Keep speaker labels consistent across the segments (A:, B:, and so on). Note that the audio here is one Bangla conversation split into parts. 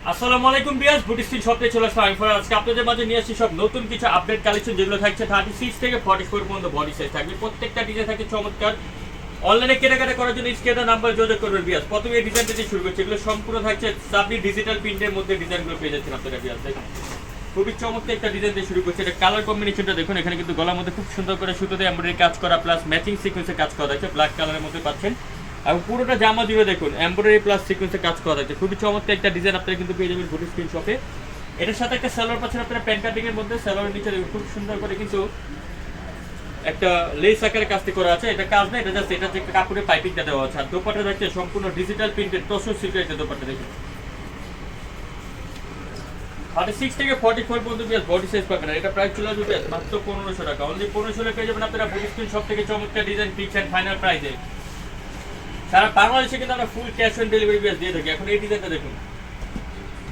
A: আসসালামু আলাইকুম বিয়াস বুটি স্টিল শপে চলে আসলাম আমি ফরাদ। আজকে আপনাদের মাঝে নিয়ে আসছি সব নতুন কিছু আপডেট কালেকশন, যেগুলো থাকছে 36 থেকে 44 পর্যন্ত বডি সাইজ থাকবে। প্রত্যেকটা ডিজাইন থাকে চমৎকার। অনলাইনে কেনাকাটা করার জন্য স্ক্রিনে নাম্বার যোগাযোগ করবেন বিয়াস। প্রথমে এই ডিজাইনটা দিয়ে শুরু করছি, এগুলো সম্পূর্ণ থাকছে আপনি ডিজিটাল প্রিন্টের মধ্যে ডিজাইনগুলো পেয়ে যাচ্ছেন আপনারা বিয়াস। দেখুন খুবই চমৎকার একটা ডিজাইন দিয়ে শুরু করছে। এটা কালার কম্বিনেশনটা দেখুন, এখানে কিন্তু গলার মধ্যে খুব সুন্দর করে সুতোতে এমব্রয়ডারি কাজ করা প্লাস ম্যাচিং সিকোয়েন্সে কাজ করা থাকছে, ব্ল্যাক কালারের মধ্যে পাচ্ছেন। এবং পুরোটা জামা জুড়ে দেখুন এমব্রয়ডারি প্লাস সিকোয়েন্সে কাজ করা থাকছে। খুবই চমৎকার একটা ডিজাইন আপনারা কিন্তু পেয়ে যাবেন বুটি স্টিল শপে। এটার সাথে একটা সালোয়ার পাচ্ছেন আপনারা প্যান্ট কাটিং এর মধ্যে। সালোয়ারের নিচে দেখুন খুব সুন্দর করে কিন্তু একটা লেস আকারে কাজটি করা আছে। এটা কাজ না, এটা জাস্ট এটা যে কাপড়ে পাইপিংটা দেওয়া আছে। আর দোপাট্টা থাকছে সম্পূর্ণ ডিজিটাল প্রিন্টেড টসর সিল্কের একটা দোপাট্টা দেখুন। 36 থেকে 44 পর্যন্ত বিয়াস বডি সাইজ পাবেন। আর এটা প্রাইস চলে আসবে মাত্র 1500 টাকা। অনলি 1500 পেয়ে যাবেন আপনারা বুটি স্টিল শপ থেকে চমৎকার ডিজাইন ফিক্স এন্ড ফাইনাল প্রাইসে। সারা বাংলাদেশে কিন্তু আমরা ফুল ক্যাশ অন ডেলিভারি বিয়াস দিয়ে থাকি। এখন এই ডিজাইনটা দেখুন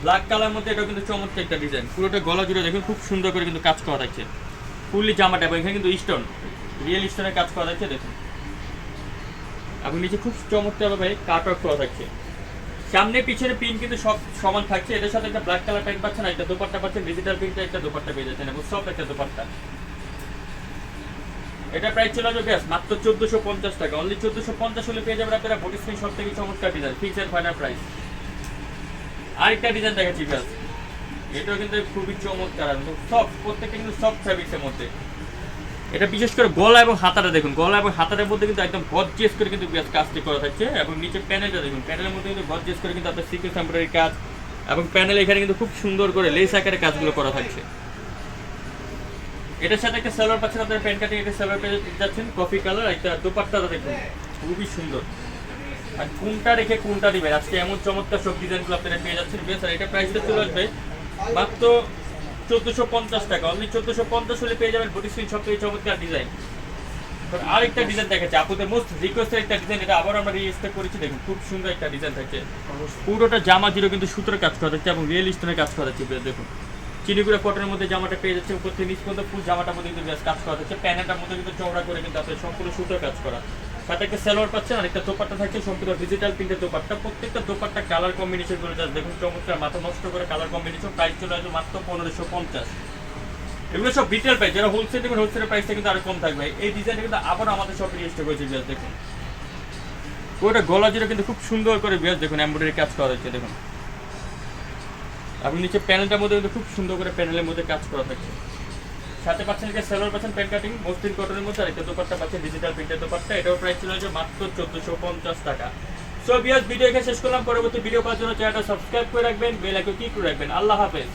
A: ব্ল্যাক কালার মধ্যে, এটা কিন্তু চমৎকার একটা ডিজাইন। পুরোটা গলা জুড়ে দেখুন খুব সুন্দর করে কিন্তু কাজ করা থাকছে ফুললি জামাটা, এবং এখানে কিন্তু স্টোন রিয়েল স্টোনের কাজ করা থাকছে দেখুন। এবং নিচে খুব চমৎকারভাবে কাট ওয়ার্ক করা থাকছে। সামনে পিছনে পিন কিন্তু সব সমান থাকছে। এটার সাথে একটা ব্ল্যাক কালার প্যান্ট পাচ্ছেন, একটা দোপাট্টা পাচ্ছেন ডিজিটাল প্রিন্টের একটা দোপাট্টা পেয়ে যাচ্ছেন এবং সফট একটা দোপাট্টা। এটা প্রাইস চলে আসবে ব্যাস মাত্র 1450 টাকা। অনলি 1450 হলে পেয়ে যাবেন আপনারা বুটি স্টিল শপ থেকে চমৎকার design fix and final price. আরেকটা ডিজাইন দেখাচ্ছি ব্যাস, এটাও কিন্তু খুবই চমৎকার সফট, প্রত্যেকটা কিন্তু সফট ফ্যাব্রিক্সের মধ্যে। এটা বিশেষ করে গলা এবং হাতাটা দেখুন, গলা এবং হাতাটার মধ্যে কিন্তু একদম গর্জিয়াস করে কিন্তু কাজটি করা থাকছে। এবং নিচে প্যানেলটা দেখুন, প্যানেলের মধ্যে কিন্তু গর্জিয়াস করে কিন্তু আপনার সিকোয়েন্স এমব্রয়ডারি কাজ এবং প্যানেল এখানে কিন্তু খুব সুন্দর করে লেস আকারে কাজগুলো করা থাকছে। এটার সাথে একটা সালোয়ার পাচ্ছেন আপনার প্যান্ট কাটিং, একটা সালোয়ার পেয়ে যাচ্ছেন কফি কালার। একটা দোপাট্টাটা দেখুন খুবই সুন্দর। আর কোনটা রেখে কোনটা দিবেন, আজকে এমন চমৎকার সব ডিজাইনগুলো আপনারা পেয়ে যাচ্ছেন বেশ। আর এটা প্রাইসটা চলে আসবে মাত্র 1450 টাকা। অনলি 1450 হলে পেয়ে যাবেন বুটি স্টিল শপ থেকে চমৎকার ডিজাইন। আরেকটা ডিজাইন দেখাচ্ছে আপনাদের মোস্ট রিকোয়েস্টেড একটা ডিজাইন, এটা আবার আমরা রিস্টেক করেছি দেখুন খুব সুন্দর একটা ডিজাইন থাকছে। পুরোটা জামা জিরো কিন্তু সুতোর কাজ করা থাকছে এবং রিয়েল স্টোনের কাজ করা থাকছে দেখুন। চিনিগুড়া কটনের মধ্যে জামাটা পেয়ে যাচ্ছে, উপর থেকে নিচ পর্যন্ত ফুল জামাটার মধ্যে কিন্তু কাজ করা থাকছে। প্যানেলটার মধ্যে কিন্তু চওড়া করে কিন্তু আপনার সম্পূর্ণ সুতোর কাজ করা। সাথে একটা সালোয়ার পাচ্ছেন আর একটা দোপাট্টা থাকছে সম্পূর্ণ ডিজিটাল প্রিন্টের দোপাট্টা। প্রত্যেকটা দোপাট্টা কালার কম্বিনেশন গুলো জাস্ট দেখুন চমৎকার, মাথা নষ্ট করে কালার কম্বিনেশন। প্রাইস চলে আসবে মাত্র 1550। এগুলো সব রিটেল প্রাইস, যারা হোলসেল নেবেন হোলসেলের প্রাইসটা কিন্তু আরো কম থাকবে। এই ডিজাইনটা কিন্তু আবার আমাদের শপে রিস্টক হয়েছে বিয়াস দেখুন। ওটা গলা জুড়ে কিন্তু খুব সুন্দর করে বিয়াস দেখুন এমব্রয়ডারি কাজ করা হচ্ছে দেখুন। আপনি নিচে প্যানেলটার মধ্যে কিন্তু খুব সুন্দর করে প্যানেলের মধ্যে কাজ করা থাকছে। সাথে পাচ্ছেন একটা সালোয়ার পাচ্ছেন প্যান্ট কাটিং মসলিন কটনের মধ্যে, আর একটা দোপাট্টা পাচ্ছেন ডিজিটাল প্রিন্টের দোপাট্টা। এটাও প্রাইস ছিল যে মাত্র 1450 টাকা। সো বিয়াস ভিডিও এখানে শেষ করলাম। পরবর্তী ভিডিও পাওয়ার জন্য চ্যানেলটা সাবস্ক্রাইব করে রাখবেন, বেল আইকন ক্লিক করে রাখবেন। আল্লাহ হাফেজ।